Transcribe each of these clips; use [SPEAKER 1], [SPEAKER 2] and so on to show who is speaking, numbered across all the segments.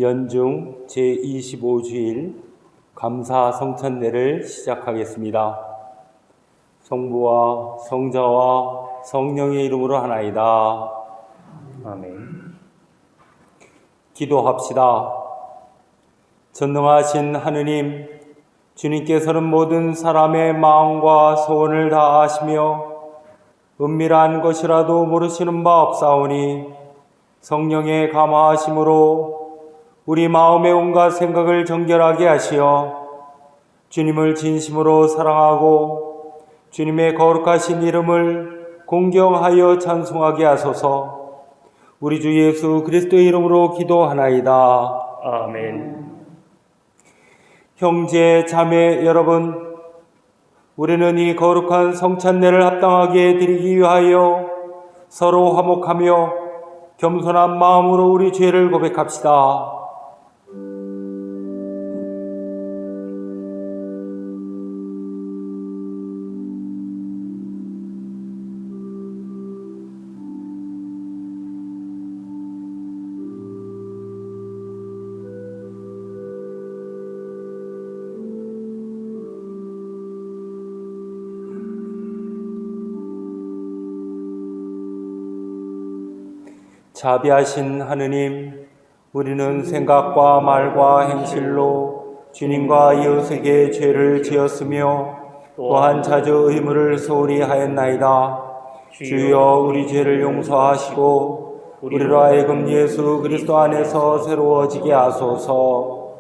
[SPEAKER 1] 연중 제25주일 감사 성찬례를 시작하겠습니다. 성부와 성자와 성령의 이름으로 하나이다. 아멘. 기도합시다. 전능하신 하느님, 주님께서는 모든 사람의 마음과 소원을 다 아시며 은밀한 것이라도 모르시는 바 없사오니 성령의 감화하심으로 우리 마음의 온갖 생각을 정결하게 하시어 주님을 진심으로 사랑하고 주님의 거룩하신 이름을 공경하여 찬송하게 하소서. 우리 주 예수 그리스도의 이름으로 기도하나이다.
[SPEAKER 2] 아멘.
[SPEAKER 1] 형제 자매 여러분, 우리는 이 거룩한 성찬례를 합당하게 드리기 위하여 서로 화목하며 겸손한 마음으로 우리 죄를 고백합시다. 자비하신 하느님, 우리는 생각과 말과 행실로 주님과 이웃에게 죄를 지었으며 또한 자주 의무를 소홀히 하였나이다. 주여 우리 죄를 용서하시고 우리로 하여금 예수 그리스도 안에서 새로워지게 하소서.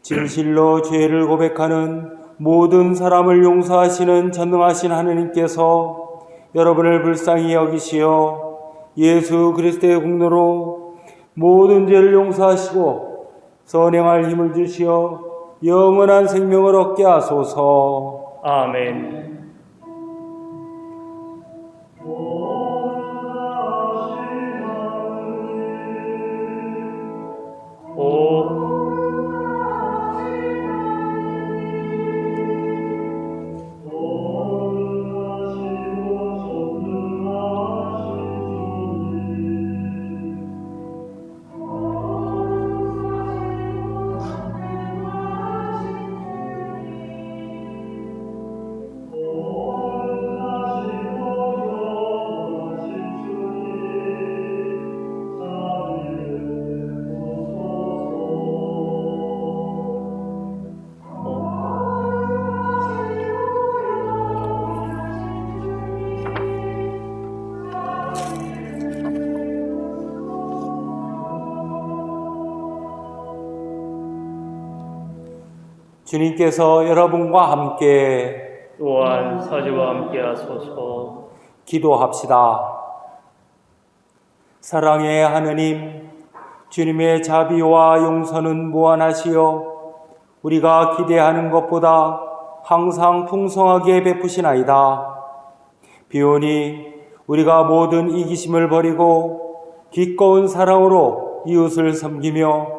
[SPEAKER 1] 진실로 죄를 고백하는 모든 사람을 용서하시는 전능하신 하느님께서 여러분을 불쌍히 여기시어 예수 그리스도의 공로로 모든 죄를 용서하시고 선행할 힘을 주시어 영원한 생명을 얻게 하소서.
[SPEAKER 2] 아멘.
[SPEAKER 1] 주님께서 여러분과 함께
[SPEAKER 2] 또한 사제와 함께 하소서.
[SPEAKER 1] 기도합시다. 사랑의 하느님, 주님의 자비와 용서는 무한하시어 우리가 기대하는 것보다 항상 풍성하게 베푸시나이다. 비오니 우리가 모든 이기심을 버리고 기꺼운 사랑으로 이웃을 섬기며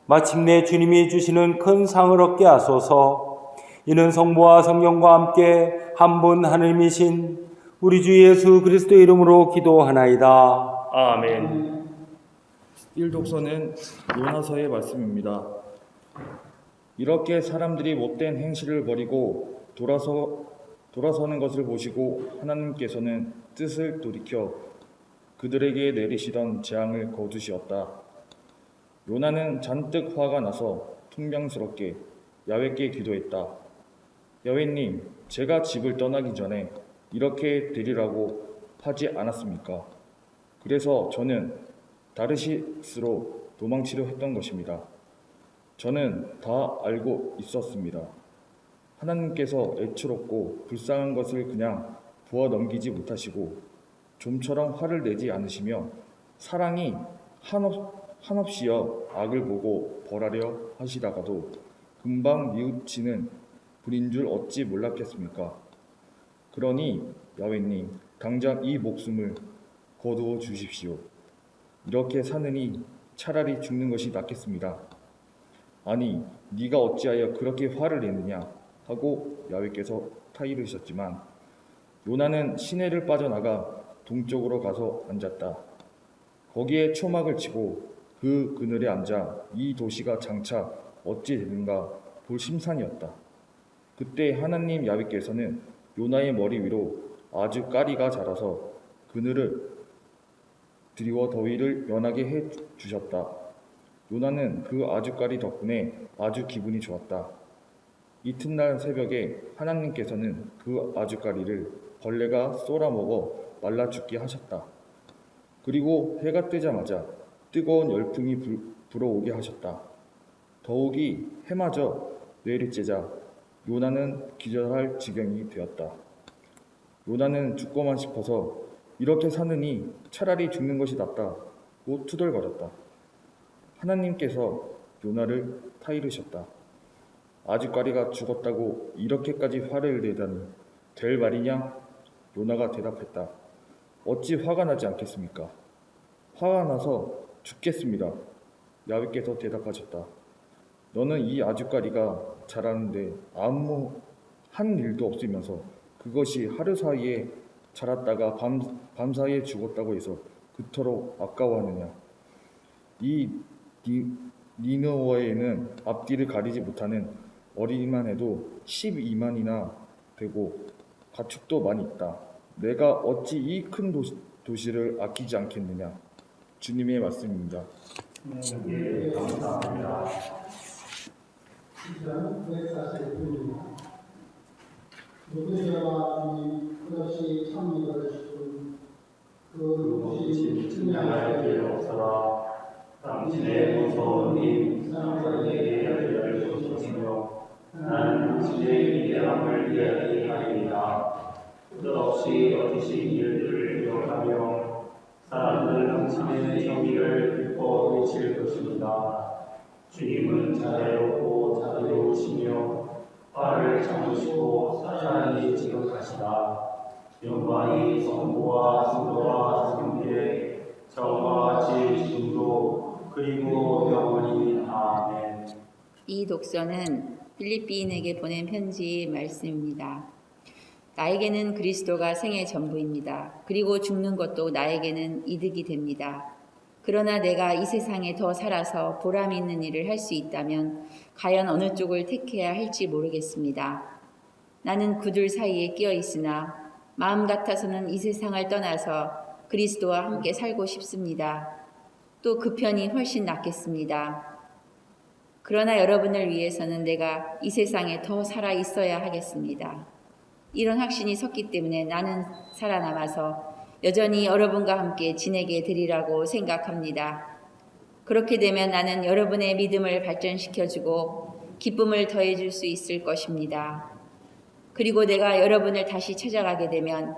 [SPEAKER 1] 마침내 주님이 주시는 큰 상을 얻게 하소서. 이는 성부와 성령과 함께 한 분 하느님이신 우리 주 예수 그리스도의 이름으로 기도하나이다.
[SPEAKER 2] 아멘.
[SPEAKER 3] 일독서는 요나서의 말씀입니다. 이렇게 사람들이 못된 행실을 버리고 돌아서는 것을 보시고 하나님께서는 뜻을 돌이켜 그들에게 내리시던 재앙을 거두시었다. 요나는 잔뜩 화가 나서 퉁명스럽게 야훼께 기도했다. 야훼님, 제가 집을 떠나기 전에 이렇게 되리라고 하지 않았습니까? 그래서 저는 다르시스로 도망치려 했던 것입니다. 저는 다 알고 있었습니다. 하나님께서 애처롭고 불쌍한 것을 그냥 부어 넘기지 못하시고 좀처럼 화를 내지 않으시며 사랑이 한없이여 악을 보고 벌하려 하시다가도 금방 뉘우치는 분인 줄 어찌 몰랐겠습니까? 그러니 야훼님, 당장 이 목숨을 거두어 주십시오. 이렇게 사느니 차라리 죽는 것이 낫겠습니다. 아니, 네가 어찌하여 그렇게 화를 내느냐 하고 야훼께서 타이르셨지만 요나는 시내를 빠져나가 동쪽으로 가서 앉았다. 거기에 초막을 치고 그 그늘에 앉아 이 도시가 장차 어찌 되는가 볼 심산이었다. 그때 하나님 야훼께서는 요나의 머리 위로 아주 가리가 자라서 그늘을 드리워 더위를 면하게 해 주셨다. 요나는 그 아주까리 덕분에 아주 기분이 좋았다. 이튿날 새벽에 하나님께서는 그 아주까리를 벌레가 쏘아먹어 말라 죽게 하셨다. 그리고 해가 뜨자마자 뜨거운 열풍이 불어오게 하셨다. 더욱이 해마저 내리쬐자 요나는 기절할 지경이 되었다. 요나는 죽고만 싶어서 이렇게 사느니 차라리 죽는 것이 낫다고 투덜거렸다. 하나님께서 요나를 타이르셨다. 아주까리가 죽었다고 이렇게까지 화를 내다니 될 말이냐? 요나가 대답했다. 어찌 화가 나지 않겠습니까? 화가 나서 죽겠습니다. 야훼께서 대답하셨다. 너는 이 아주까리가 자라는데 아무 한 일도 없으면서 그것이 하루 사이에 자랐다가 밤 사이에 죽었다고 해서 그토록 아까워하느냐? 이 니느웨에는 앞뒤를 가리지 못하는 어린이만 해도 12만이나 되고 가축도 많이 있다. 내가 어찌 이 큰 도시를 아끼지 않겠느냐? 주님의 말씀입니다.
[SPEAKER 2] 예, 감사합니다.
[SPEAKER 4] 시편 149입니다. 누구시와 주님 그것이 참 이루어지고 그 누구시
[SPEAKER 2] 증명하기로서라. 당신의 무서운 힘 사람들에게 알려주시며 나는 당신의 위대함을 이야기하리이다. 끝없이 어디신 일들을 기억하며 사람들 당신의 정의를 기뻐 외칠 것입니다. 주님은 자애롭고 자비로우시며 화를 참으시고 사랑이 지극하시다. 영광이 성부와 성도와 성부에 저와 지금도 그리고 영원히 아멘.
[SPEAKER 5] 이 독서는 필리핀에게 보낸 편지의 말씀입니다. 나에게는 그리스도가 생애 전부입니다. 그리고 죽는 것도 나에게는 이득이 됩니다. 그러나 내가 이 세상에 더 살아서 보람 있는 일을 할 수 있다면 과연 어느 쪽을 택해야 할지 모르겠습니다. 나는 그 둘 사이에 끼어 있으나 마음 같아서는 이 세상을 떠나서 그리스도와 함께 살고 싶습니다. 또 그 편이 훨씬 낫겠습니다. 그러나 여러분을 위해서는 내가 이 세상에 더 살아 있어야 하겠습니다. 이런 확신이 섰기 때문에 나는 살아남아서 여전히 여러분과 함께 지내게 되리라고 생각합니다. 그렇게 되면 나는 여러분의 믿음을 발전시켜주고 기쁨을 더해줄 수 있을 것입니다. 그리고 내가 여러분을 다시 찾아가게 되면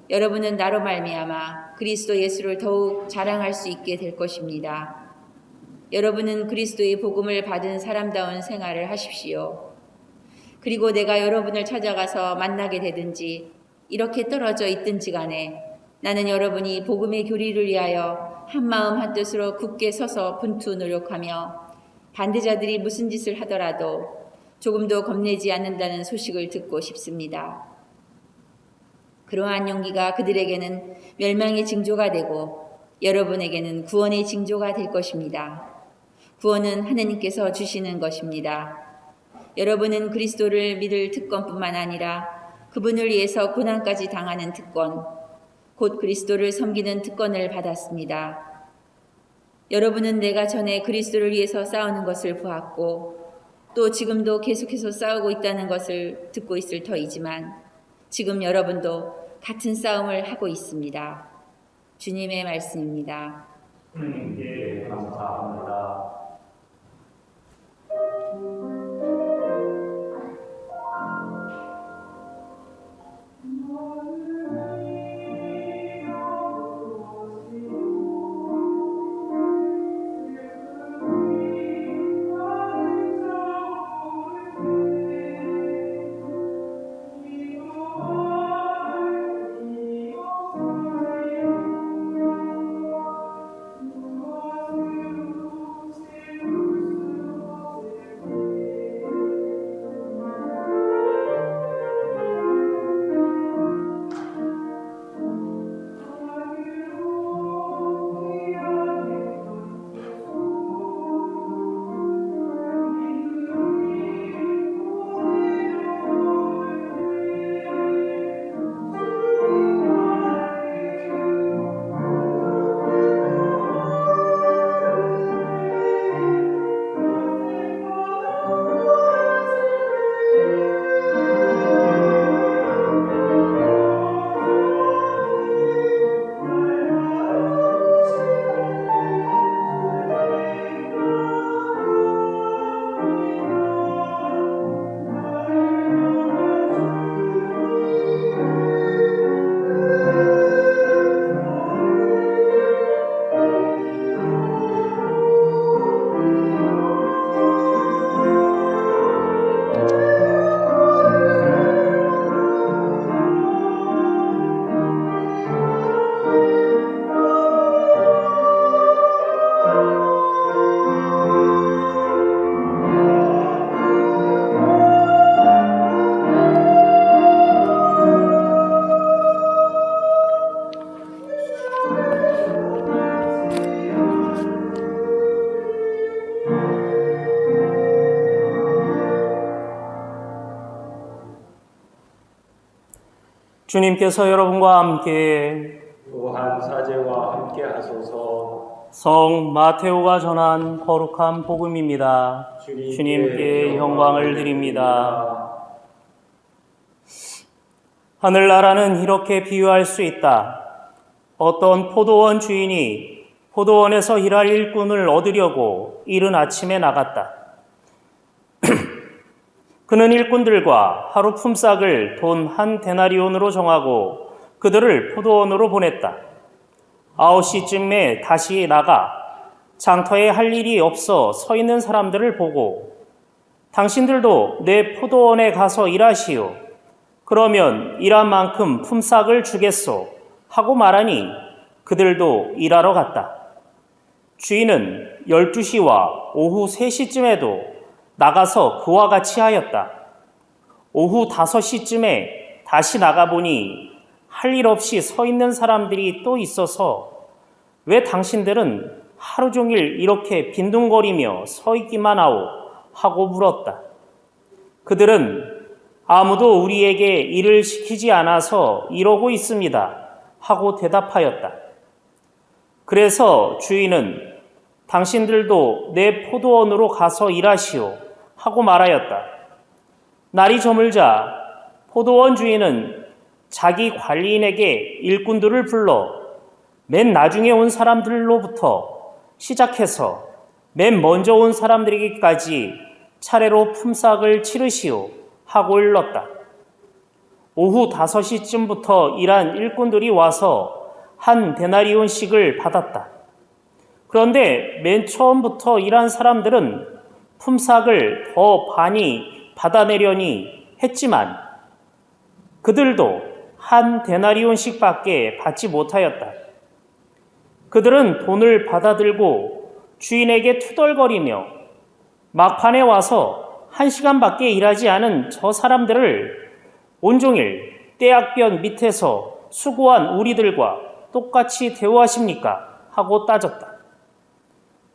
[SPEAKER 5] 여러분은 나로 말미암아 그리스도 예수를 더욱 자랑할 수 있게 될 것입니다. 여러분은 그리스도의 복음을 받은 사람다운 생활을 하십시오. 그리고 내가 여러분을 찾아가서 만나게 되든지 이렇게 떨어져 있든지 간에 나는 여러분이 복음의 교리를 위하여 한마음 한뜻으로 굳게 서서 분투 노력하며 반대자들이 무슨 짓을 하더라도 조금도 겁내지 않는다는 소식을 듣고 싶습니다. 그러한 용기가 그들에게는 멸망의 징조가 되고 여러분에게는 구원의 징조가 될 것입니다. 구원은 하느님께서 주시는 것입니다. 여러분은 그리스도를 믿을 특권뿐만 아니라 그분을 위해서 고난까지 당하는 특권, 곧 그리스도를 섬기는 특권을 받았습니다. 여러분은 내가 전에 그리스도를 위해서 싸우는 것을 보았고 또 지금도 계속해서 싸우고 있다는 것을 듣고 있을 터이지만 지금 여러분도 같은 싸움을 하고 있습니다. 주님의 말씀입니다.
[SPEAKER 2] 주님께 감사합니다. 주님께서 여러분과 함께
[SPEAKER 1] 또한 사제와 함께 하소서.
[SPEAKER 2] 성 마테오가 전한 거룩한 복음입니다. 주님께 영광을 드립니다. 하늘나라는 이렇게 비유할 수 있다. 어떤 포도원 주인이 포도원에서 일할 일꾼을 얻으려고 이른 아침에 나갔다. 그는 일꾼들과 하루 품삯을 돈 1데나리온으로 정하고 그들을 포도원으로 보냈다. 9시쯤에 다시 나가 장터에 할 일이 없어 서 있는 사람들을 보고 당신들도 내 포도원에 가서 일하시오. 그러면 일한 만큼 품삯을 주겠소. 하고 말하니 그들도 일하러 갔다. 주인은 12시와 오후 3시쯤에도 나가서 그와 같이 하였다. 오후 5시쯤에 다시 나가보니 할 일 없이 서 있는 사람들이 또 있어서 왜 당신들은 하루 종일 이렇게 빈둥거리며 서 있기만 하오? 하고 물었다. 그들은 아무도 우리에게 일을 시키지 않아서 이러고 있습니다. 하고 대답하였다. 그래서 주인은 당신들도 내 포도원으로 가서 일하시오. 하고 말하였다. 날이 저물자 포도원 주인은 자기 관리인에게 일꾼들을 불러 맨 나중에 온 사람들로부터 시작해서 맨 먼저 온 사람들에게까지 차례로 품삯을 치르시오. 하고 일렀다. 오후 5시쯤부터 일한 일꾼들이 와서 1데나리온씩을 받았다. 그런데 맨 처음부터 일한 사람들은 품삯을 더 많이 받아내려니 했지만 그들도 1데나리온씩밖에 받지 못하였다. 그들은 돈을 받아들고 주인에게 투덜거리며 막판에 와서 1시간밖에 일하지 않은 저 사람들을 온종일 떼약변 밑에서 수고한 우리들과 똑같이 대우하십니까? 하고 따졌다.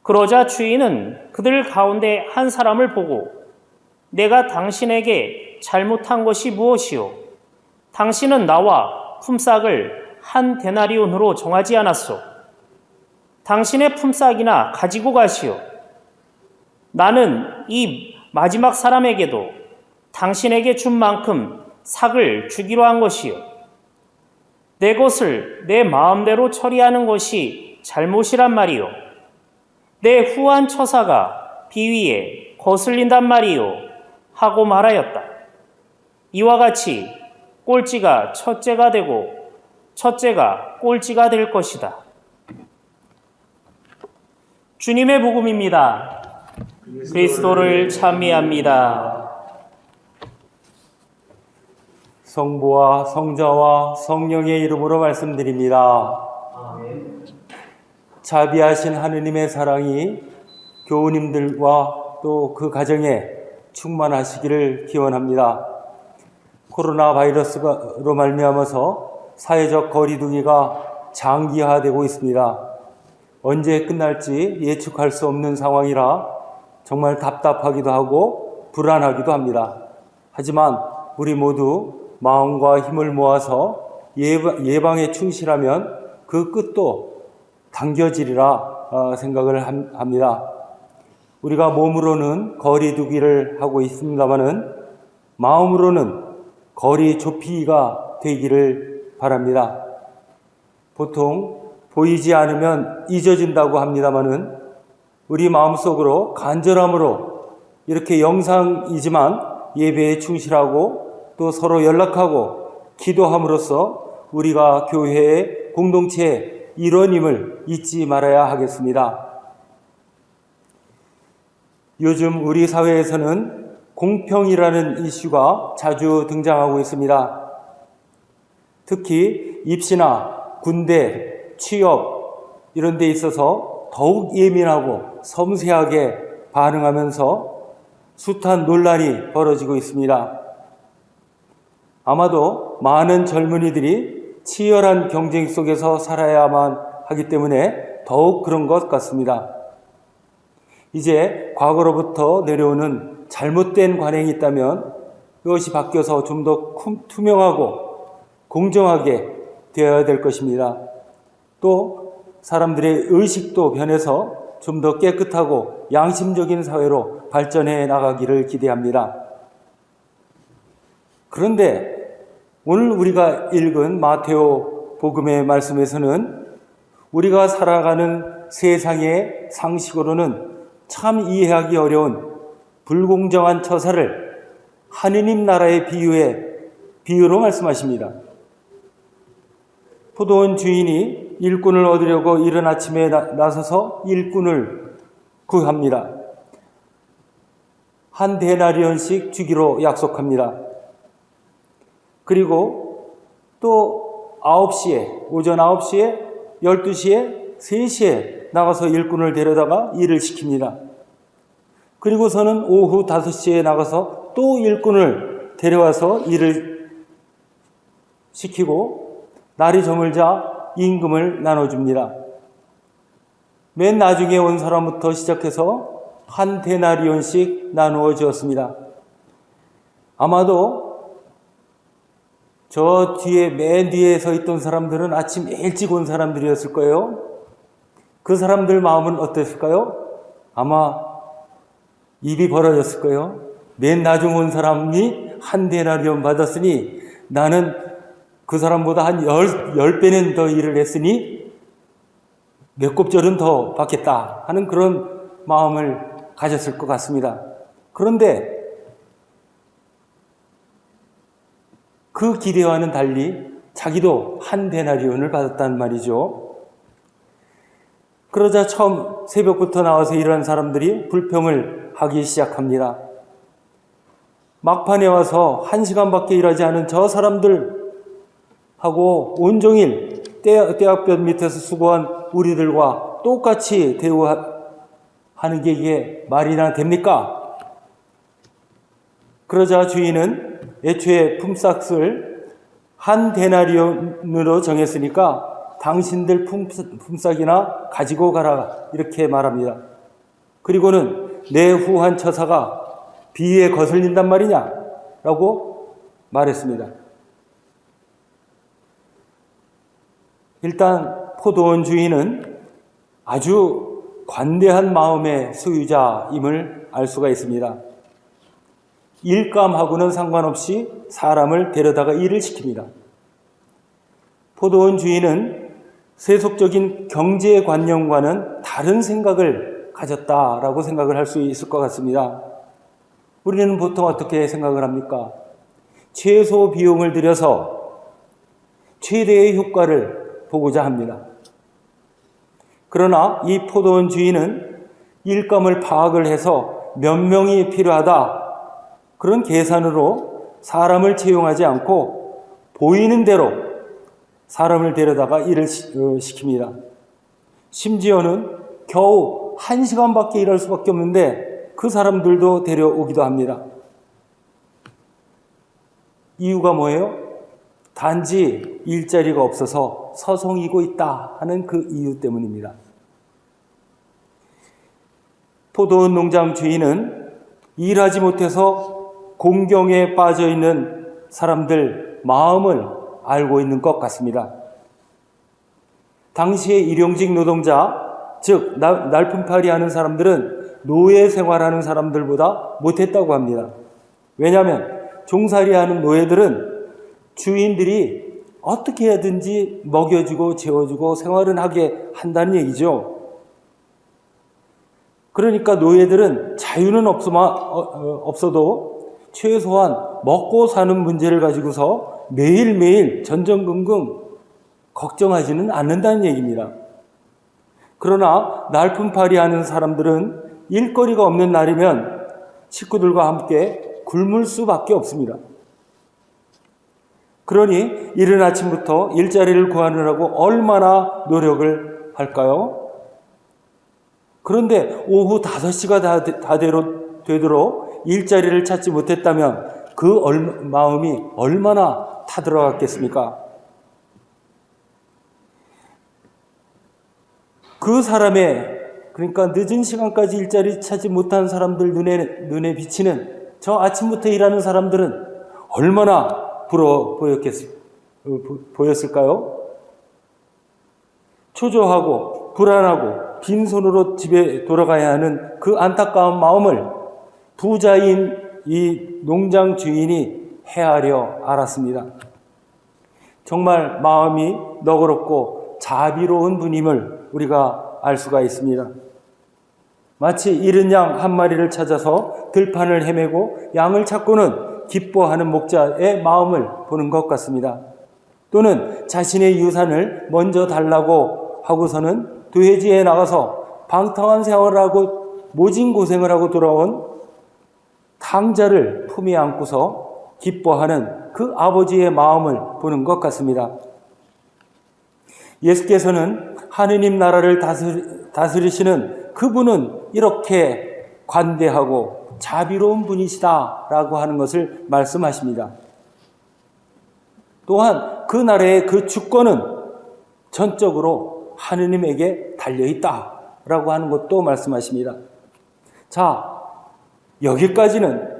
[SPEAKER 2] 그러자 주인은 그들 가운데 한 사람을 보고 내가 당신에게 잘못한 것이 무엇이오? 당신은 나와 품삯을 1데나리온으로 정하지 않았소. 당신의 품삯이나 가지고 가시오. 나는 이 마지막 사람에게도 당신에게 준 만큼 삭을 주기로 한 것이요. 내 것을 내 마음대로 처리하는 것이 잘못이란 말이요. 내 후한 처사가 비위에 거슬린단 말이요. 하고 말하였다. 이와 같이 꼴찌가 첫째가 되고 첫째가 꼴찌가 될 것이다. 주님의 복음입니다. 그리스도를 찬미합니다.
[SPEAKER 1] 성부와 성자와 성령의 이름으로 말씀드립니다. 자비하신 하느님의 사랑이 교우님들과 또 그 가정에 충만하시기를 기원합니다. 코로나 바이러스로 말미암아서 사회적 거리두기가 장기화되고 있습니다. 언제 끝날지 예측할 수 없는 상황이라 정말 답답하기도 하고 불안하기도 합니다. 하지만 우리 모두 마음과 힘을 모아서 예방에 충실하면 그 끝도 당겨지리라 생각을 합니다. 우리가 몸으로는 거리 두기를 하고 있습니다마는 마음으로는 거리 좁히기가 되기를 바랍니다. 보통 보이지 않으면 잊어진다고 합니다마는 우리 마음속으로 간절함으로 이렇게 영상이지만 예배에 충실하고 또 서로 연락하고 기도함으로써 우리가 교회의 공동체의 일원임을 잊지 말아야 하겠습니다. 요즘 우리 사회에서는 공평이라는 이슈가 자주 등장하고 있습니다. 특히 입시나 군대, 취업 이런 데 있어서 더욱 예민하고 섬세하게 반응하면서 숱한 논란이 벌어지고 있습니다. 아마도 많은 젊은이들이 치열한 경쟁 속에서 살아야만 하기 때문에 더욱 그런 것 같습니다. 이제 과거로부터 내려오는 잘못된 관행이 있다면 그것이 바뀌어서 좀 더 투명하고 공정하게 되어야 될 것입니다. 또 사람들의 의식도 변해서 좀 더 깨끗하고 양심적인 사회로 발전해 나가기를 기대합니다. 그런데 오늘 우리가 읽은 마테오 복음의 말씀에서는 우리가 살아가는 세상의 상식으로는 참 이해하기 어려운 불공정한 처사를 하느님 나라의 비유로 말씀하십니다. 포도원 주인이 일꾼을 얻으려고 이른 아침에 나서서 일꾼을 구합니다. 한 데나리온씩 주기로 약속합니다. 그리고 또 9시에, 오전 9시에, 12시에, 3시에 나가서 일꾼을 데려다가 일을 시킵니다. 그리고서는 오후 5시에 나가서 또 일꾼을 데려와서 일을 시키고 날이 저물자 임금을 나눠줍니다. 맨 나중에 온 사람부터 시작해서 한 데나리온씩 나누어 주었습니다. 아마도 저 뒤에 맨 뒤에 서 있던 사람들은 아침 일찍 온 사람들이었을 거예요. 그 사람들 마음은 어땠을까요? 아마 입이 벌어졌을 거예요. 맨 나중 온 사람이 한 데나리온 받았으니 나는 그 사람보다 한 10배는 더 일을 했으니 몇 곱절은 더 받겠다 하는 그런 마음을 가졌을 것 같습니다. 그런데 그 기대와는 달리 자기도 한 데나리온을 받았단 말이죠. 그러자 처음 새벽부터 나와서 일하는 사람들이 불평을 하기 시작합니다. 막판에 와서 1시간밖에 일하지 않은 저 사람들 하고 온종일 떼약볕 밑에서 수고한 우리들과 똑같이 대우하는 게 이게 말이나 됩니까? 그러자 주인은 애초에 품삯을 한 데나리온으로 정했으니까 당신들 품삯이나 가지고 가라 이렇게 말합니다. 그리고는 내 후한 처사가 비위에 거슬린단 말이냐? 라고 말했습니다. 일단 포도원 주인은 아주 관대한 마음의 소유자임을 알 수가 있습니다. 일감하고는 상관없이 사람을 데려다가 일을 시킵니다. 포도원 주인은 세속적인 경제관념과는 다른 생각을 가졌다라고 생각을 할 수 있을 것 같습니다. 우리는 보통 어떻게 생각을 합니까? 최소 비용을 들여서 최대의 효과를 보고자 합니다. 그러나 이 포도원 주인은 일감을 파악을 해서 몇 명이 필요하다 그런 계산으로 사람을 채용하지 않고 보이는 대로 사람을 데려다가 일을 시킵니다. 심지어는 겨우 1시간밖에 일할 수밖에 없는데 그 사람들도 데려오기도 합니다. 이유가 뭐예요? 단지 일자리가 없어서 서성이고 있다 하는 그 이유 때문입니다. 포도원 농장 주인은 일하지 못해서 공경에 빠져 있는 사람들 마음을 알고 있는 것 같습니다. 당시의 일용직 노동자, 즉 날품팔이 하는 사람들은 노예 생활하는 사람들보다 못했다고 합니다. 왜냐하면 종살이 하는 노예들은 주인들이 어떻게 하든지 먹여주고 재워주고 생활은 하게 한다는 얘기죠. 그러니까 노예들은 자유는 없어도 최소한 먹고 사는 문제를 가지고서 매일매일 전전긍긍 걱정하지는 않는다는 얘기입니다. 그러나 날품팔이 하는 사람들은 일거리가 없는 날이면 식구들과 함께 굶을 수밖에 없습니다. 그러니 이른 아침부터 일자리를 구하느라고 얼마나 노력을 할까요? 그런데 오후 5시가 다 되도록 일자리를 찾지 못했다면 그 마음이 얼마나 타들어갔겠습니까? 그 사람의, 그러니까 늦은 시간까지 일자리 찾지 못한 사람들 눈에 비치는 저 아침부터 일하는 사람들은 얼마나 부러워 보였겠습니까? 보였을까요? 초조하고 불안하고 빈손으로 집에 돌아가야 하는 그 안타까운 마음을 부자인 이 농장 주인이 헤아려 알았습니다. 정말 마음이 너그럽고 자비로운 분임을 우리가 알 수가 있습니다. 마치 잃은 양 한 마리를 찾아서 들판을 헤매고 양을 찾고는 기뻐하는 목자의 마음을 보는 것 같습니다. 또는 자신의 유산을 먼저 달라고 하고서는 도회지에 나가서 방탕한 생활을 하고 모진 고생을 하고 돌아온 탕자를 품에 안고서 기뻐하는 그 아버지의 마음을 보는 것 같습니다. 예수께서는 하느님 나라를 다스리시는 그분은 이렇게 관대하고 자비로운 분이시다라고 하는 것을 말씀하십니다. 또한 그 나라의 그 주권은 전적으로 하느님에게 달려있다라고 하는 것도 말씀하십니다. 자, 여기까지는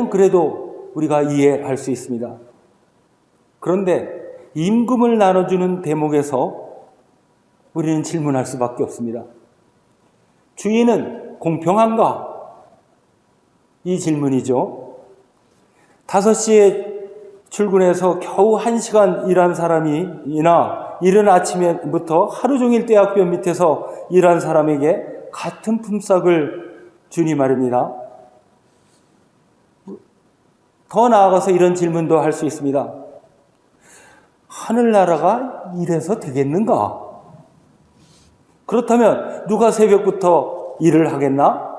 [SPEAKER 1] 그래도 우리가 이해할 수 있습니다. 그런데 임금을 나눠주는 대목에서 우리는 질문할 수밖에 없습니다. 주인은 공평한가? 이 질문이죠. 5시에 출근해서 겨우 1시간 일한 사람이나 이른 아침부터 하루 종일 대학병 밑에서 일한 사람에게 같은 품삯을 주니 말입니다. 더 나아가서 이런 질문도 할 수 있습니다. 하늘나라가 이래서 되겠는가? 그렇다면 누가 새벽부터 일을 하겠나?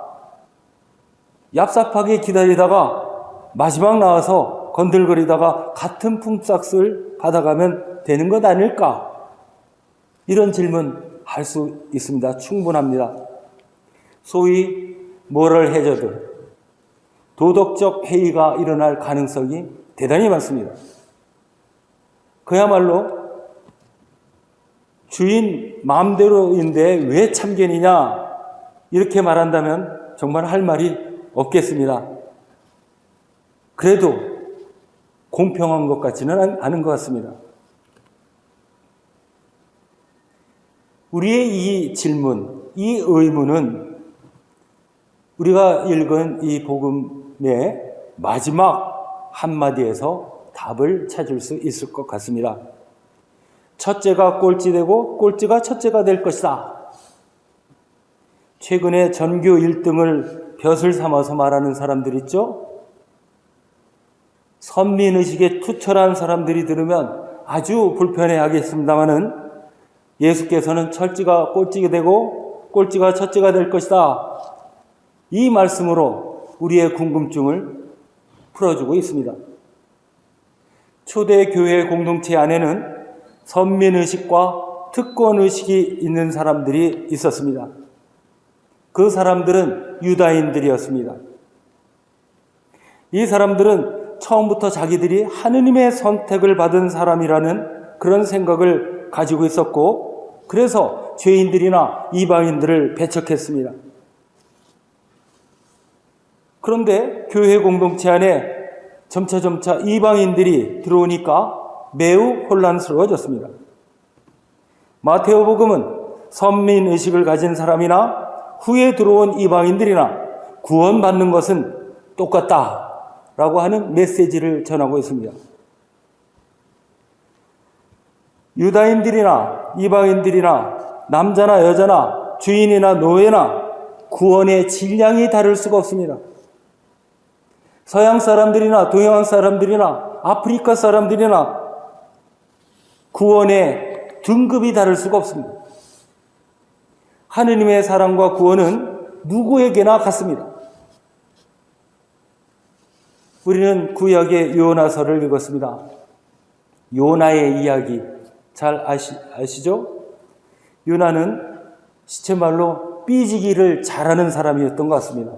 [SPEAKER 1] 얍삽하게 기다리다가 마지막 나와서 건들거리다가 같은 품삯을 받아가면 되는 것 아닐까? 이런 질문 할 수 있습니다. 충분합니다. 소위 모럴 해저드, 도덕적 해이가 일어날 가능성이 대단히 많습니다. 그야말로 주인 마음대로인데 왜 참견이냐 이렇게 말한다면 정말 할 말이 없겠습니다. 그래도 공평한 것 같지는 않은 것 같습니다. 우리의 이 질문, 이 의문은 우리가 읽은 이 복음의 마지막 한마디에서 답을 찾을 수 있을 것 같습니다. 첫째가 꼴찌되고 꼴찌가 첫째가 될 것이다. 최근에 전교 1등을 벼슬 삼아서 말하는 사람들 있죠? 선민의식에 투철한 사람들이 들으면 아주 불편해하겠습니다마는 예수께서는 첫째가 꼴찌가 되고 꼴찌가 첫째가 될 것이다. 이 말씀으로 우리의 궁금증을 풀어주고 있습니다. 초대 교회 공동체 안에는 선민의식과 특권의식이 있는 사람들이 있었습니다. 그 사람들은 유다인들이었습니다. 이 사람들은 처음부터 자기들이 하느님의 선택을 받은 사람이라는 그런 생각을 가지고 있었고, 그래서 죄인들이나 이방인들을 배척했습니다. 그런데 교회 공동체 안에 점차 이방인들이 들어오니까 매우 혼란스러워졌습니다. 마테오복음은 선민의식을 가진 사람이나 후에 들어온 이방인들이나 구원받는 것은 똑같다라고 하는 메시지를 전하고 있습니다. 유다인들이나 이방인들이나 남자나 여자나 주인이나 노예나 구원의 질량이 다를 수가 없습니다. 서양 사람들이나 동양 사람들이나 아프리카 사람들이나 구원의 등급이 다를 수가 없습니다. 하느님의 사랑과 구원은 누구에게나 같습니다. 우리는 구약의 요나서를 읽었습니다. 요나의 이야기 잘 아시죠? 요나는 시체말로 삐지기를 잘하는 사람이었던 것 같습니다.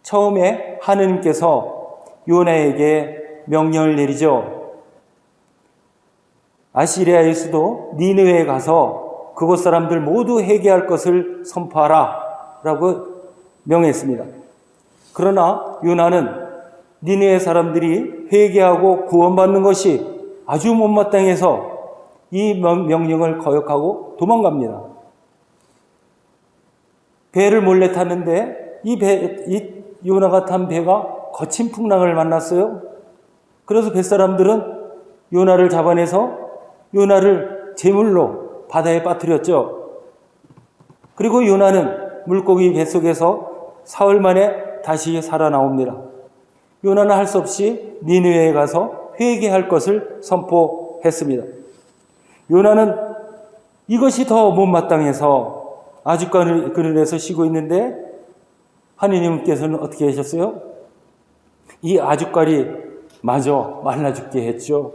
[SPEAKER 1] 처음에 하느님께서 요나에게 명령을 내리죠. 아시리아의 수도 니느웨에 가서 그곳 사람들 모두 회개할 것을 선포하라 라고 명했습니다. 그러나 요나는 니느웨 사람들이 회개하고 구원받는 것이 아주 못마땅해서 이 명령을 거역하고 도망갑니다. 배를 몰래 탔는데 이 요나가 탄 배가 거친 풍랑을 만났어요. 그래서 뱃사람들은 요나를 잡아내서 요나를 제물로 바다에 빠뜨렸죠. 그리고 요나는 물고기 뱃속에서 사흘 만에 다시 살아나옵니다. 요나는 할 수 없이 니느웨에 가서 회개할 것을 선포했습니다. 요나는 이것이 더 못마땅해서 아주까를 그늘에서 쉬고 있는데 하느님께서는 어떻게 하셨어요? 이 아주까리 마저 말라 죽게 했죠.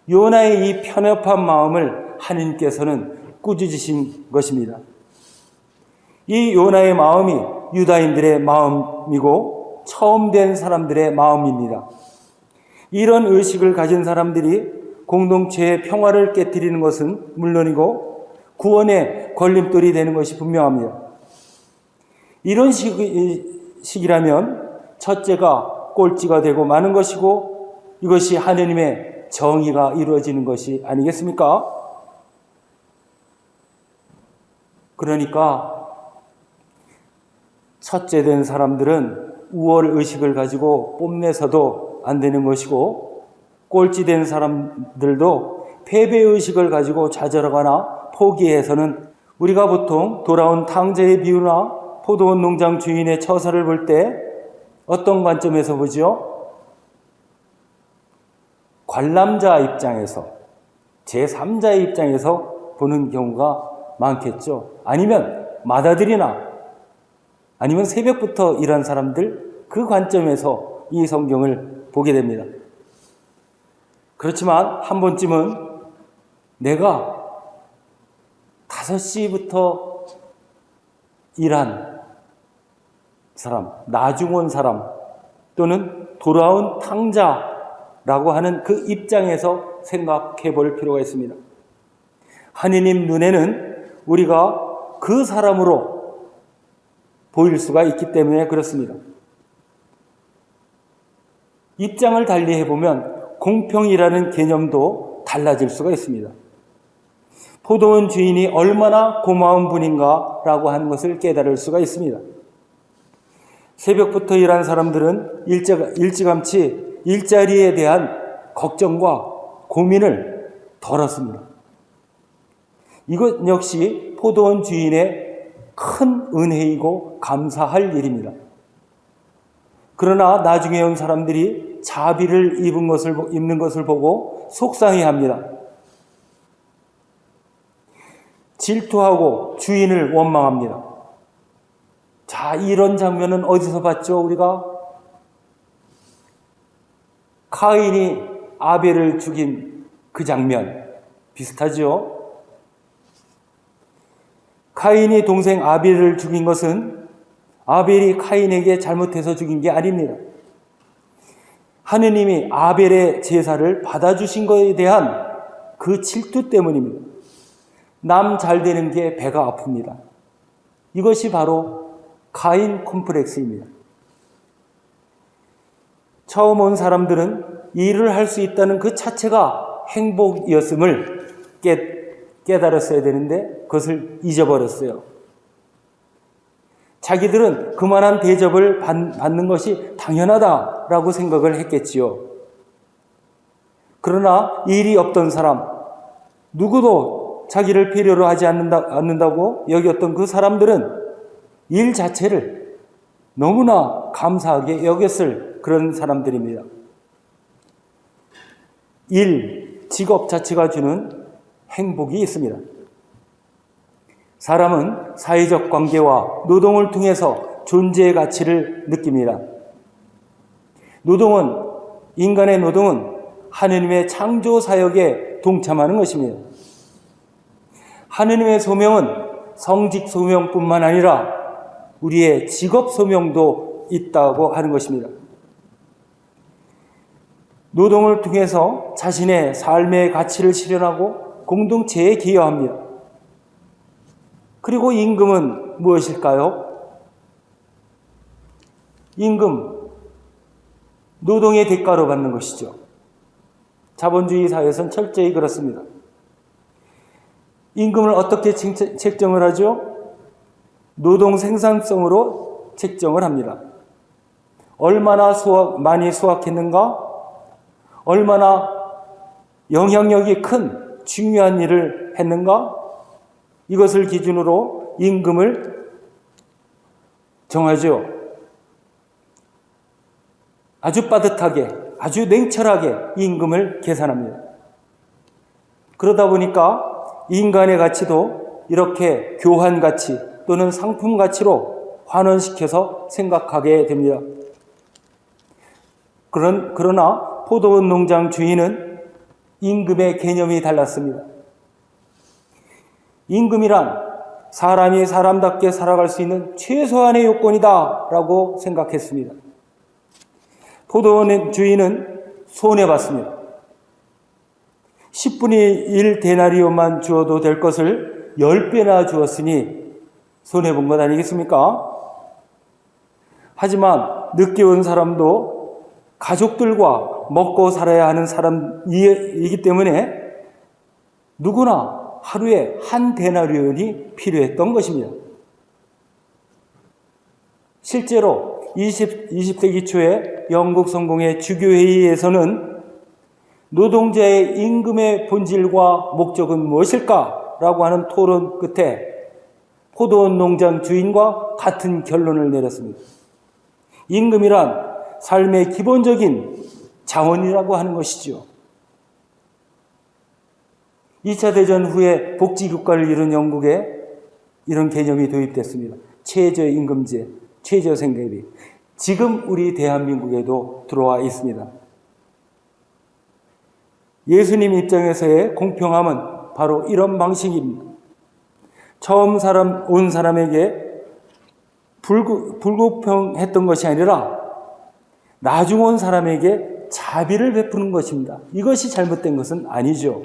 [SPEAKER 1] 요나의 이 편협한 마음을 하느님께서는 꾸짖으신 것입니다. 이 요나의 마음이 유다인들의 마음이고 처음 된 사람들의 마음입니다. 이런 의식을 가진 사람들이 공동체의 평화를 깨뜨리는 것은 물론이고 구원의 걸림돌이 되는 것이 분명합니다. 이런 식이라면 첫째가 꼴찌가 되고 마는 것이고 이것이 하느님의 정의가 이루어지는 것이 아니겠습니까? 그러니까 첫째 된 사람들은 우월 의식을 가지고 뽐내서도 안 되는 것이고 꼴찌 된 사람들도 패배 의식을 가지고 좌절하거나 포기해서는 우리가 보통 돌아온 탕자의 비유나 포도원 농장 주인의 처사를 볼 때 어떤 관점에서 보죠? 관람자 입장에서, 제3자의 입장에서 보는 경우가 많겠죠. 아니면 마다들이나 아니면 새벽부터 일한 사람들 그 관점에서 이 성경을 보게 됩니다. 그렇지만 한 번쯤은 내가 5시부터 일한 사람, 나중 온 사람 또는 돌아온 탕자라고 하는 그 입장에서 생각해 볼 필요가 있습니다. 하느님 눈에는 우리가 그 사람으로 보일 수가 있기 때문에 그렇습니다. 입장을 달리 해보면 공평이라는 개념도 달라질 수가 있습니다. 포도원 주인이 얼마나 고마운 분인가 라고 하는 것을 깨달을 수가 있습니다. 새벽부터 일한 사람들은 일찌감치 일자리에 대한 걱정과 고민을 덜었습니다. 이것 역시 포도원 주인의 큰 은혜이고 감사할 일입니다. 그러나 나중에 온 사람들이 자비를 입는 것을 보고 속상해합니다. 질투하고 주인을 원망합니다. 자, 이런 장면은 어디서 봤죠, 우리가? 카인이 아벨을 죽인 그 장면 비슷하죠? 카인이 동생 아벨을 죽인 것은 아벨이 카인에게 잘못해서 죽인 게 아닙니다. 하느님이 아벨의 제사를 받아주신 것에 대한 그 질투 때문입니다. 남 잘 되는 게 배가 아픕니다. 이것이 바로 카인 콤플렉스입니다. 처음 온 사람들은 일을 할 수 있다는 그 자체가 행복이었음을 깨달았어야 되는데 그것을 잊어버렸어요. 자기들은 그만한 대접을 받는 것이 당연하다라고 생각을 했겠지요. 그러나 일이 없던 사람, 누구도 자기를 필요로 하지 않는다고 여겼던 그 사람들은 일 자체를 너무나 감사하게 여겼을 그런 사람들입니다. 직업 자체가 주는 행복이 있습니다. 사람은 사회적 관계와 노동을 통해서 존재의 가치를 느낍니다. 인간의 노동은 하느님의 창조 사역에 동참하는 것입니다. 하느님의 소명은 성직 소명뿐만 아니라 우리의 직업 소명도 있다고 하는 것입니다. 노동을 통해서 자신의 삶의 가치를 실현하고 공동체에 기여합니다. 그리고 임금은 무엇일까요? 임금, 노동의 대가로 받는 것이죠. 자본주의 사회에서는 철저히 그렇습니다. 임금을 어떻게 책정을 하죠? 노동 생산성으로 책정을 합니다. 얼마나 많이 수확했는가? 얼마나 영향력이 큰 중요한 일을 했는가? 이것을 기준으로 임금을 정하죠. 아주 빠듯하게, 아주 냉철하게 임금을 계산합니다. 그러다 보니까 인간의 가치도 이렇게 교환 가치 또는 상품 가치로 환원시켜서 생각하게 됩니다. 그러나 포도원 농장 주인은 임금의 개념이 달랐습니다. 임금이란 사람이 사람답게 살아갈 수 있는 최소한의 요건이다 라고 생각했습니다. 포도원 주인은 손해봤습니다. 10분의 1 데나리온만 주어도 될 것을 10배나 주었으니 손해본 것 아니겠습니까? 하지만 늦게 온 사람도 가족들과 먹고 살아야 하는 사람이기 때문에 누구나 하루에 한 데나리온이 필요했던 것입니다. 실제로 20세기 초에 영국 성공의 주교회의에서는 노동자의 임금의 본질과 목적은 무엇일까라고 하는 토론 끝에 포도원 농장 주인과 같은 결론을 내렸습니다. 임금이란 삶의 기본적인 자원이라고 하는 것이죠. 2차 대전 후에 복지국가를 이룬 영국에 이런 개념이 도입됐습니다. 최저임금제, 최저생계비. 지금 우리 대한민국에도 들어와 있습니다. 예수님 입장에서의 공평함은 바로 이런 방식입니다. 처음 온 사람에게 불공평했던 것이 아니라 나중 온 사람에게 자비를 베푸는 것입니다. 이것이 잘못된 것은 아니죠.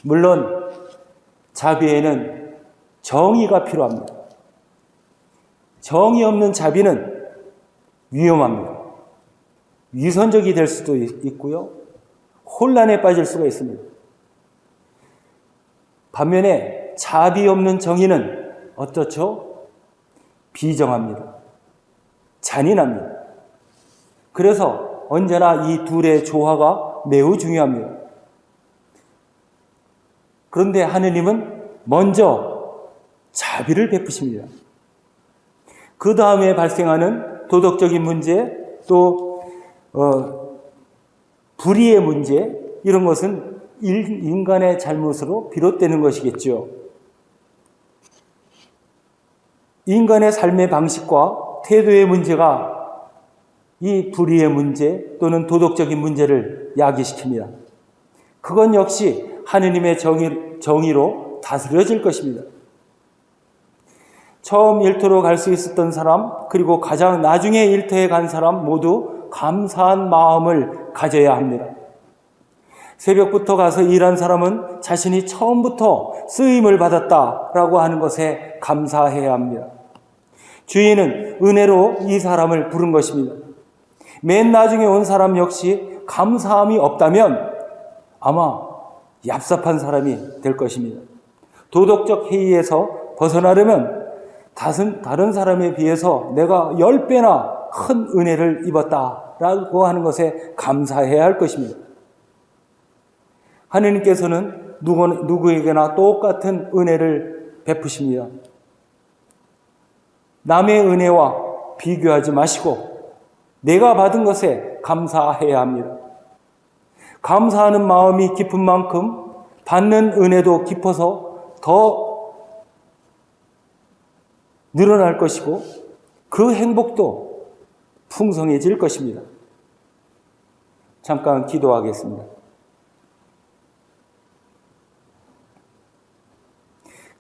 [SPEAKER 1] 물론 자비에는 정의가 필요합니다. 정의 없는 자비는 위험합니다. 위선적이 될 수도 있고요. 혼란에 빠질 수가 있습니다. 반면에 자비 없는 정의는 어떻죠? 비정합니다. 잔인합니다. 그래서 언제나 이 둘의 조화가 매우 중요합니다. 그런데 하느님은 먼저 자비를 베푸십니다. 그 다음에 발생하는 도덕적인 문제, 또 불의의 문제, 이런 것은 인간의 잘못으로 비롯되는 것이겠죠. 인간의 삶의 방식과 태도의 문제가 이 불의의 문제 또는 도덕적인 문제를 야기시킵니다. 그건 역시 하느님의 정의로 다스려질 것입니다. 처음 일터로 갈 수 있었던 사람, 그리고 가장 나중에 일터에 간 사람 모두 감사한 마음을 가져야 합니다. 새벽부터 가서 일한 사람은 자신이 처음부터 쓰임을 받았다라고 하는 것에 감사해야 합니다. 주인은 은혜로 이 사람을 부른 것입니다. 맨 나중에 온 사람 역시 감사함이 없다면 아마 얍삽한 사람이 될 것입니다. 도덕적 해이에서 벗어나려면 다른 사람에 비해서 내가 10배나 큰 은혜를 입었다라고 하는 것에 감사해야 할 것입니다. 하느님께서는 누구에게나 똑같은 은혜를 베푸십니다. 남의 은혜와 비교하지 마시고 내가 받은 것에 감사해야 합니다. 감사하는 마음이 깊은 만큼 받는 은혜도 깊어서 더 늘어날 것이고 그 행복도 풍성해질 것입니다. 잠깐 기도하겠습니다.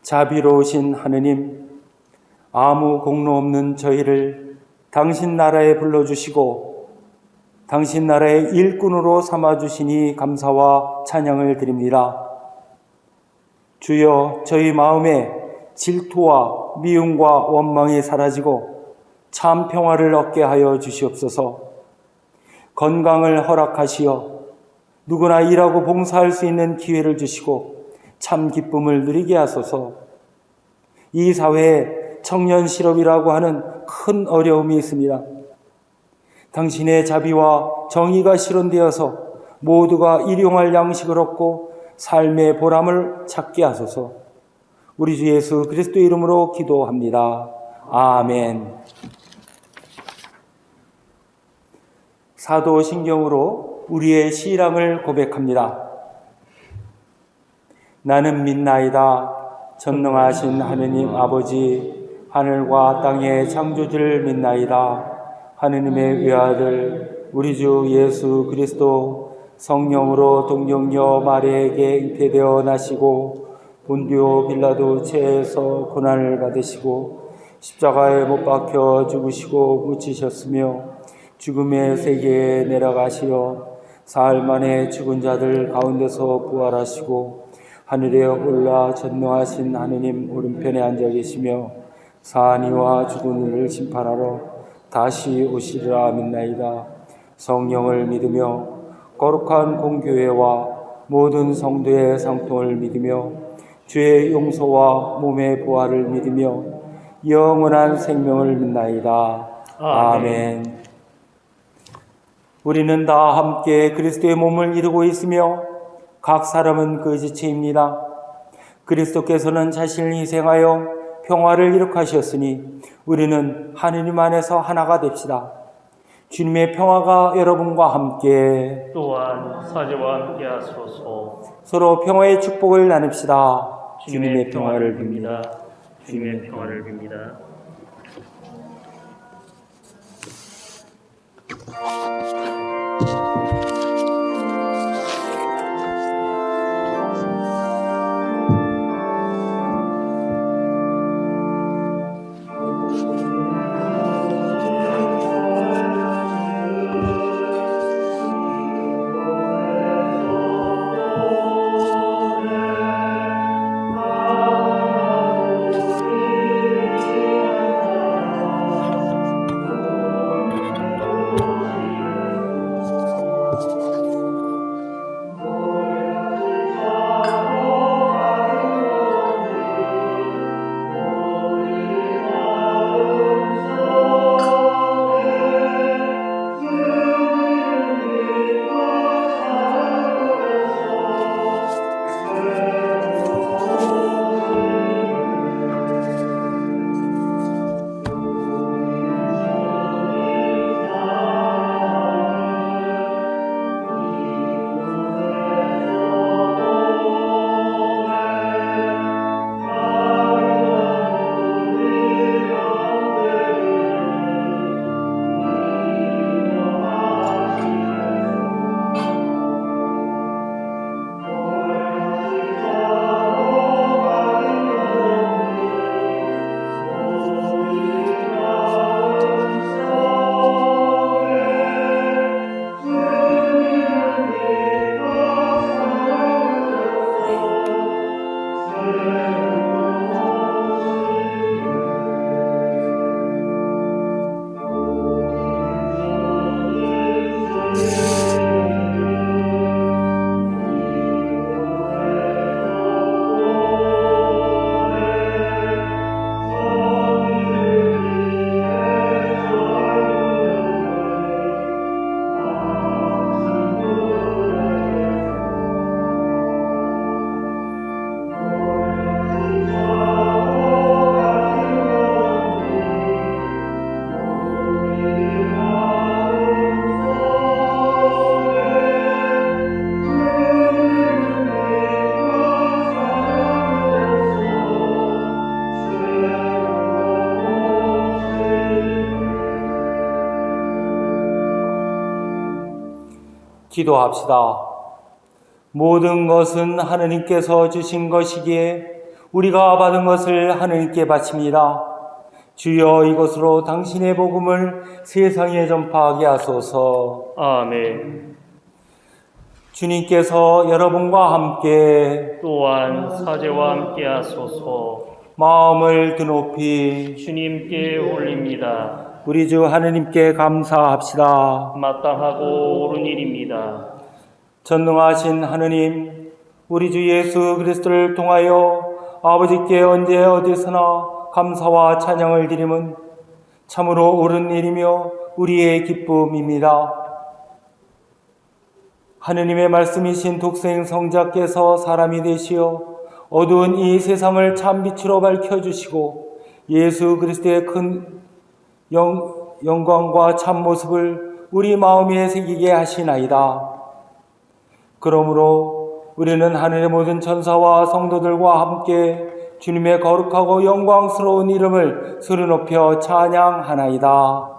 [SPEAKER 1] 자비로우신 하느님, 아무 공로 없는 저희를 당신 나라에 불러주시고 당신 나라의 일꾼으로 삼아주시니 감사와 찬양을 드립니다. 주여, 저희 마음에 질투와 미움과 원망이 사라지고 참 평화를 얻게 하여 주시옵소서. 건강을 허락하시어 누구나 일하고 봉사할 수 있는 기회를 주시고 참 기쁨을 누리게 하소서. 이 사회에 청년 실업이라고 하는 큰 어려움이 있습니다. 당신의 자비와 정의가 실현되어서 모두가 일용할 양식을 얻고 삶의 보람을 찾게 하소서. 우리 주 예수 그리스도 이름으로 기도합니다. 아멘. 사도신경으로 우리의 신앙을 고백합니다. 나는 믿나이다. 전능하신 하느님 아버지, 하늘과 땅의 창조주를 믿나이다. 하느님의 외아들 우리 주 예수 그리스도 성령으로 동정녀 마리아에게 잉태되어 나시고 본디오 빌라도 체에서 고난을 받으시고 십자가에 못 박혀 죽으시고 묻히셨으며 죽음의 세계에 내려가시어 사흘 만에 죽은 자들 가운데서 부활하시고 하늘에 올라 전능하신 하느님 오른편에 앉아 계시며 사한 이와 죽은 이를 심판하러 다시 오시리라 믿나이다. 성령을 믿으며 거룩한 공교회와 모든 성도의 상통을 믿으며 죄의 용서와 몸의 부활을 믿으며 영원한 생명을 믿나이다. 아멘. 우리는 다 함께 그리스도의 몸을 이루고 있으며 각 사람은 그 지체입니다. 그리스도께서는 자신을 희생하여 평화를 이룩하셨으니 우리는 하느님 안에서 하나가 됩시다. 주님의 평화가 여러분과 함께
[SPEAKER 2] 또한 사제와 함께 하소서.
[SPEAKER 1] 서로 평화의 축복을 나눕시다.
[SPEAKER 2] 주님의 평화를 빕니다. 주님의 평화를 빕니다.
[SPEAKER 1] 기도합시다. 모든 것은 하느님께서 주신 것이기에 우리가 받은 것을 하느님께 바칩니다. 주여 이것으로 당신의 복음을 세상에 전파하게 하소서.
[SPEAKER 2] 아멘.
[SPEAKER 1] 주님께서 여러분과 함께
[SPEAKER 2] 또한 사제와 함께 하소서.
[SPEAKER 1] 마음을 드높이
[SPEAKER 2] 주님께 올립니다.
[SPEAKER 1] 우리 주 하느님께 감사합시다.
[SPEAKER 2] 마땅하고 옳은 일입니다.
[SPEAKER 1] 전능하신 하느님, 우리 주 예수 그리스도를 통하여 아버지께 언제 어디서나 감사와 찬양을 드림은 참으로 옳은 일이며 우리의 기쁨입니다. 하느님의 말씀이신 독생 성자께서 사람이 되시어 어두운 이 세상을 참 빛으로 밝혀주시고 예수 그리스도의 큰 영광과 참모습을 우리 마음에 새기게 하시나이다. 그러므로 우리는 하늘의 모든 천사와 성도들과 함께 주님의 거룩하고 영광스러운 이름을 소리 높여 찬양하나이다.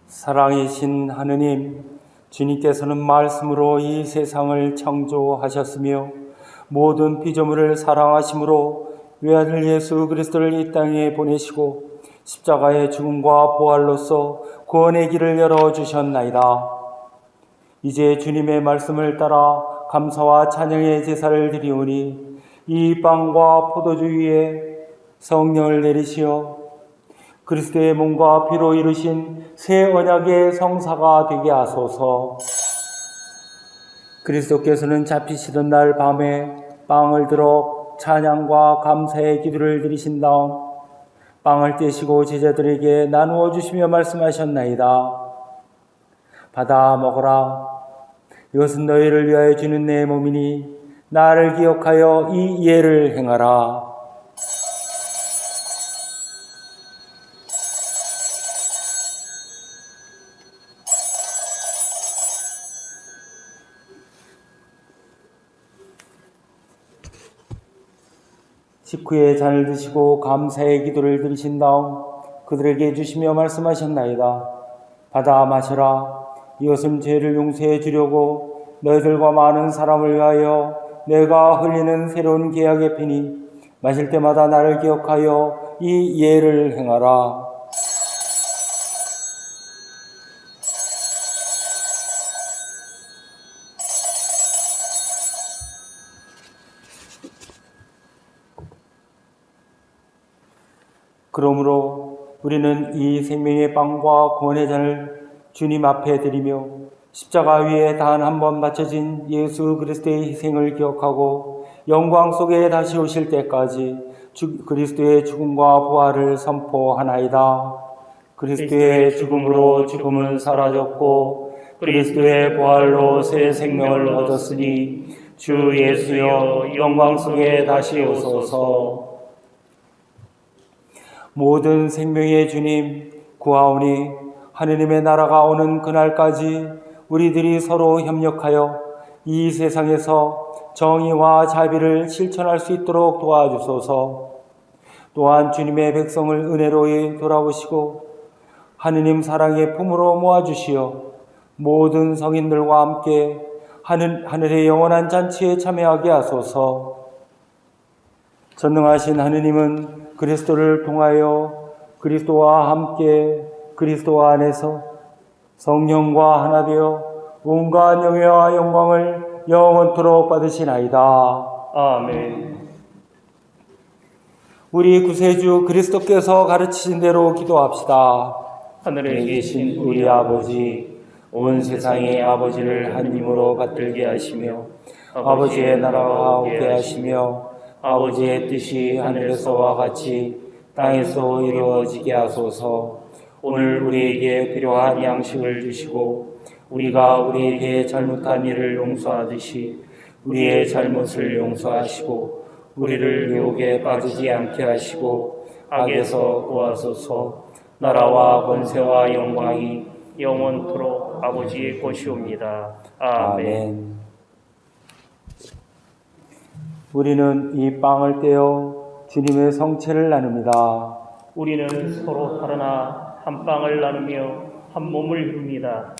[SPEAKER 1] 사랑이신 하느님, 주님께서는 말씀으로 이 세상을 창조하셨으며 모든 피조물을 사랑하심으로 외아들 예수 그리스도를 이 땅에 보내시고 십자가의 죽음과 부활로서 구원의 길을 열어주셨나이다. 이제 주님의 말씀을 따라 감사와 찬양의 제사를 드리오니 이 빵과 포도주 위에 성령을 내리시어 그리스도의 몸과 피로 이루신 새 언약의 성사가 되게 하소서. 그리스도께서는 잡히시던 날 밤에 빵을 들어 찬양과 감사의 기도를 드리신 다음 빵을 떼시고 제자들에게 나누어 주시며 말씀하셨나이다. 받아 먹어라. 이것은 너희를 위하여 주는 내 몸이니 나를 기억하여 이 예를 행하라. 식후에 잔을 드시고 감사의 기도를 드리신 다음 그들에게 주시며 말씀하셨나이다. 받아 마셔라. 이것은 죄를 용서해 주려고 너희들과 많은 사람을 위하여 내가 흘리는 새로운 계약의 피니 마실 때마다 나를 기억하여 이 예를 행하라. 그러므로 우리는 이 생명의 빵과 구원의 잔을 주님 앞에 드리며 십자가 위에 단 한 번 바쳐진 예수 그리스도의 희생을 기억하고 영광 속에 다시 오실 때까지 그리스도의 죽음과 부활을 선포하나이다. 그리스도의 죽음으로 죽음은 사라졌고 그리스도의 부활로 새 생명을 얻었으니 주 예수여 영광 속에 다시 오소서. 모든 생명의 주님 구하오니 하느님의 나라가 오는 그날까지 우리들이 서로 협력하여 이 세상에서 정의와 자비를 실천할 수 있도록 도와주소서. 또한 주님의 백성을 은혜로 돌아보시고 하느님 사랑의 품으로 모아주시어 모든 성인들과 함께 하늘의 영원한 잔치에 참여하게 하소서. 전능하신 하느님은 그리스도를 통하여 그리스도와 함께 그리스도 안에서 성령과 하나 되어 온갖 영예와 영광을 영원토록 받으시나이다.
[SPEAKER 2] 아멘.
[SPEAKER 1] 우리 구세주 그리스도께서 가르치신 대로 기도합시다.
[SPEAKER 2] 하늘에 계신
[SPEAKER 1] 우리 아버지, 온 세상의 아버지를 한 힘으로 받들게 하시며 아버지의 나라가 오게 하시며 아버지의 뜻이 하늘에서와 같이 땅에서 이루어지게 하소서. 오늘 우리에게 필요한 양식을 주시고 우리가 우리에게 잘못한 일을 용서하듯이 우리의 잘못을 용서하시고 우리를 유혹에 빠지지 않게 하시고 악에서 구하소서. 나라와 권세와 영광이
[SPEAKER 2] 영원토록 아버지의 것이옵니다. 아멘.
[SPEAKER 1] 우리는 이 빵을 떼어 주님의 성체를 나눕니다.
[SPEAKER 2] 우리는 서로 다르나 한 빵을 나누며 한 몸을 이룹니다.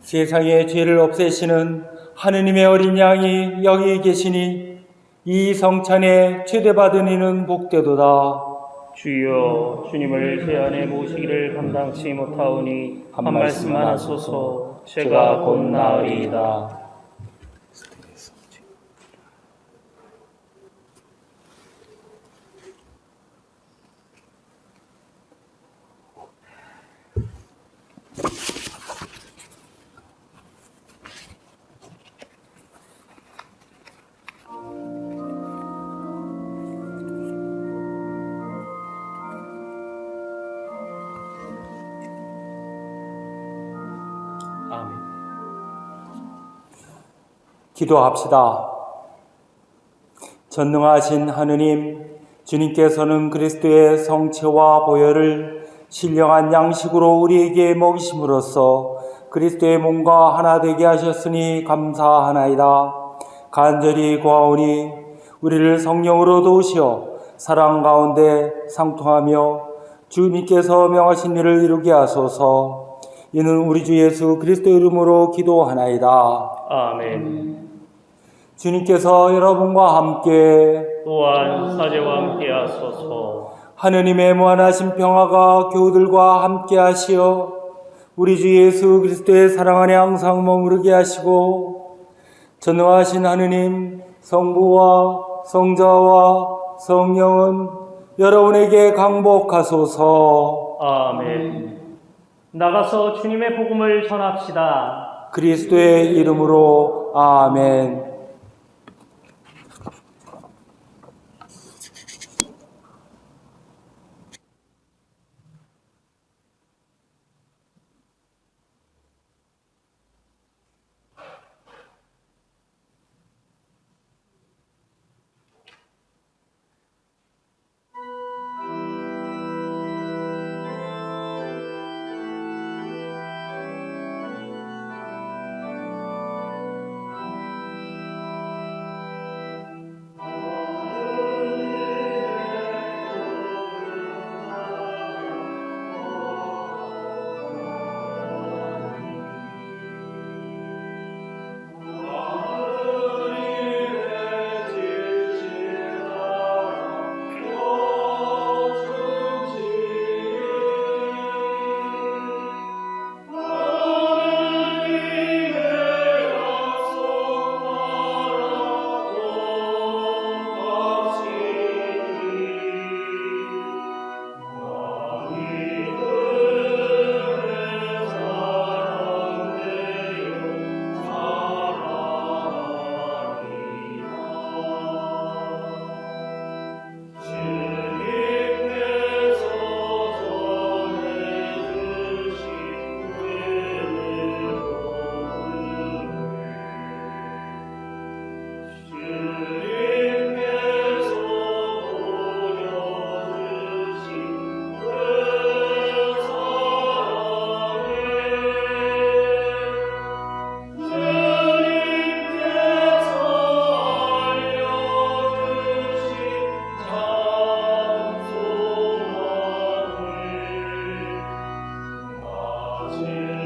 [SPEAKER 1] 세상의 죄를 없애시는 하느님의 어린 양이 여기 계시니 이 성찬에 초대받은 이는 복되도다.
[SPEAKER 2] 주여, 주님을 제 안에 모시기를 감당치 못하오니 한 말씀만 하소서. 제가 곧 나으리이다. 아멘.
[SPEAKER 1] 기도합시다. 전능하신 하느님, 주님께서는 그리스도의 성체와 보혈을 신령한 양식으로 우리에게 먹이심으로써 그리스도의 몸과 하나 되게 하셨으니 감사하나이다. 간절히 구하오니 우리를 성령으로 도우시어 사랑 가운데 상통하며 주님께서 명하신 일을 이루게 하소서. 이는 우리 주 예수 그리스도 이름으로 기도하나이다.
[SPEAKER 2] 아멘.
[SPEAKER 1] 주님께서 여러분과 함께
[SPEAKER 2] 또한 사제와 함께 하소서.
[SPEAKER 1] 하느님의 무한하신 평화가 교우들과 함께 하시어 우리 주 예수 그리스도의 사랑 안에 항상 머무르게 하시고 전능하신 하느님 성부와 성자와 성령은 여러분에게 강복하소서.
[SPEAKER 2] 아멘. 나가서 주님의 복음을 전합시다.
[SPEAKER 1] 그리스도의 이름으로 아멘.
[SPEAKER 2] 아버지